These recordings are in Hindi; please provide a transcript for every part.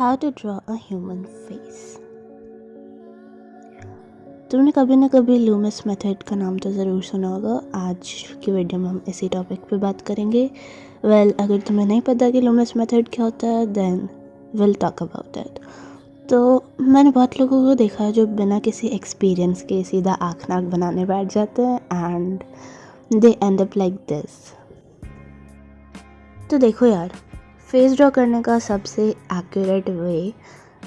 How to draw a human face। तुमने कभी ना कभी लूमिस मेथड का नाम तो ज़रूर सुना होगा। आज की वीडियो में हम इसी टॉपिक पे बात करेंगे। अगर तुम्हें नहीं पता कि लूमिस मेथड क्या होता है then will talk about it. तो मैंने बहुत लोगों को देखा है जो बिना किसी एक्सपीरियंस के सीधा आँख नाक बनाने बैठ जाते हैं and they and up like this. तो देखो यार, फेस ड्रॉ करने का सबसे एक्यूरेट वे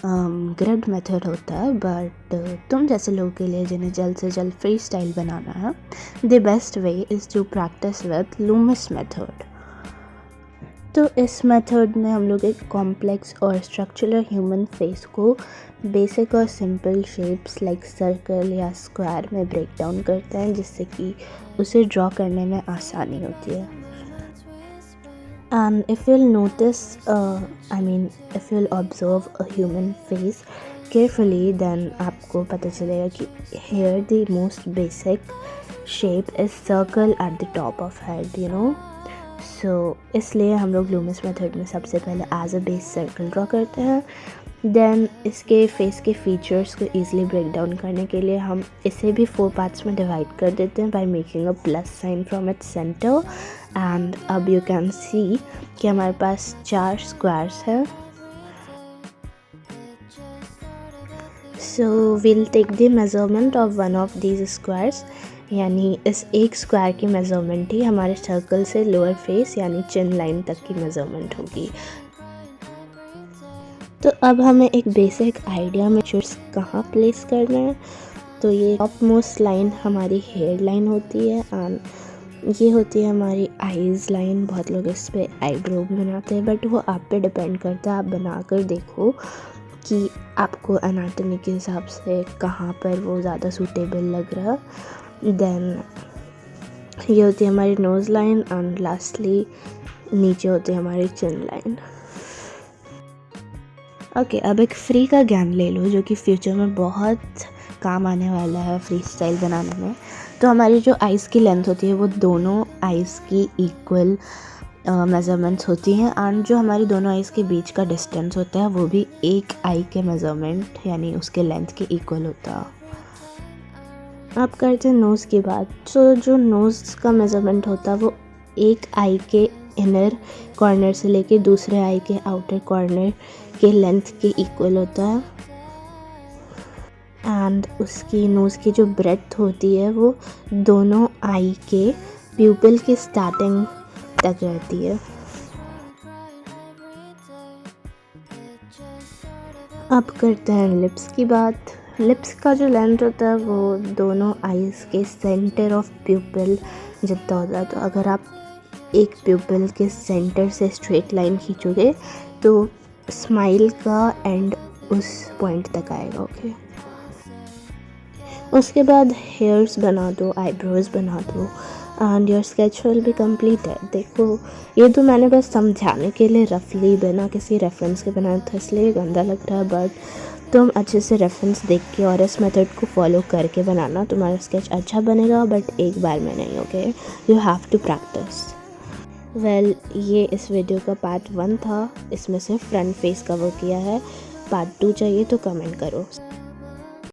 ग्रिड मेथड होता है, बट तुम जैसे लोगों के लिए जिन्हें जल्द से जल्द फ्री स्टाइल बनाना है, the best way is to practise with Loomis method. तो इस मेथड में हम लोग एक कॉम्प्लेक्स और स्ट्रक्चरल ह्यूमन फेस को बेसिक और सिंपल शेप्स लाइक सर्कल या स्क्वायर में ब्रेक डाउन करते हैं, जिससे कि उसे ड्रॉ करने में आसानी होती है। And if you'll notice, if you'll observe a human face carefully, then आपको पता चलेगा कि here the most basic shape is circle at the top of head, you know. So इसलिए हम लोग लूमिस मेथड में सबसे पहले as a base circle draw करते हैं। देन इसके फेस के फीचर्स को ईज़िली ब्रेक डाउन करने के लिए हम इसे भी 4 पार्ट्स में डिवाइड कर देते हैं by making a plus sign from its centre. And अब यू कैन सी कि हमारे पास 4 स्क्वायर्स हैं। So will take the measurement of one of these squares, यानी इस एक स्क्वायर की मेजरमेंट ही हमारे सर्कल से लोअर फेस यानी चिन लाइन तक की मेजरमेंट होगी। तो अब हमें एक बेसिक आइडिया में फीचर्स कहाँ प्लेस करना है। तो ये टॉप मोस्ट लाइन हमारी हेयर लाइन होती है एंड ये होती है हमारी आईज़ लाइन। बहुत लोग इस पर आईब्रो भी बनाते हैं, बट वो आप पे डिपेंड करता है। आप बना कर देखो कि आपको एनाटॉमी के हिसाब से कहाँ पर वो ज़्यादा सूटेबल लग रहा है। देन ये होती है हमारी नोज़ लाइन एंड लास्टली नीचे होती है हमारी चिन लाइन। ओके, अब एक फ्री का ज्ञान ले लो जो कि फ्यूचर में बहुत काम आने वाला है फ्री स्टाइल बनाने में। तो हमारी जो आइज़ की लेंथ होती है वो दोनों आइज़ की इक्वल मेज़रमेंट्स होती हैं एंड जो हमारी दोनों आइज़ के बीच का डिस्टेंस होता है वो भी एक आई के मेज़रमेंट यानी उसके लेंथ के इक्वल होता है। अब करते हैं नोज़ की बात। तो जो नोज़ का मेज़रमेंट होता है वो एक आई के इनर कॉर्नर से लेके दूसरे आई के आउटर कॉर्नर के लेंथ के इक्वल होता है एंड उसकी नोज़ की जो ब्रेड्थ होती है वो दोनों आई के प्यूपिल की स्टार्टिंग तक रहती है। अब करते हैं लिप्स की बात। लिप्स का जो लेंथ होता है वो दोनों आईज़ के सेंटर ऑफ प्यूपिल जितना होता है। तो अगर आप एक प्यूपिल के सेंटर से स्ट्रेट लाइन खींचोगे तो स्माइल का एंड उस पॉइंट तक आएगा। ओके, उसके बाद हेयर्स बना दो, आईब्रोज बना दो and your sketch will be completed. देखो, ये तो मैंने बस समझाने के लिए रफली बिना किसी रेफरेंस के बनाया था, इसलिए गंदा लग रहा है, बट तुम अच्छे से रेफरेंस देख के और इस मेथड को फॉलो करके बनाना, तुम्हारा स्केच अच्छा बनेगा, बट एक बार में नहीं। Okay, you have to practise. ये इस वीडियो का पार्ट 1 था। इसमें से फ्रंट फेस कवर किया है। पार्ट 2 चाहिए तो कमेंट करो।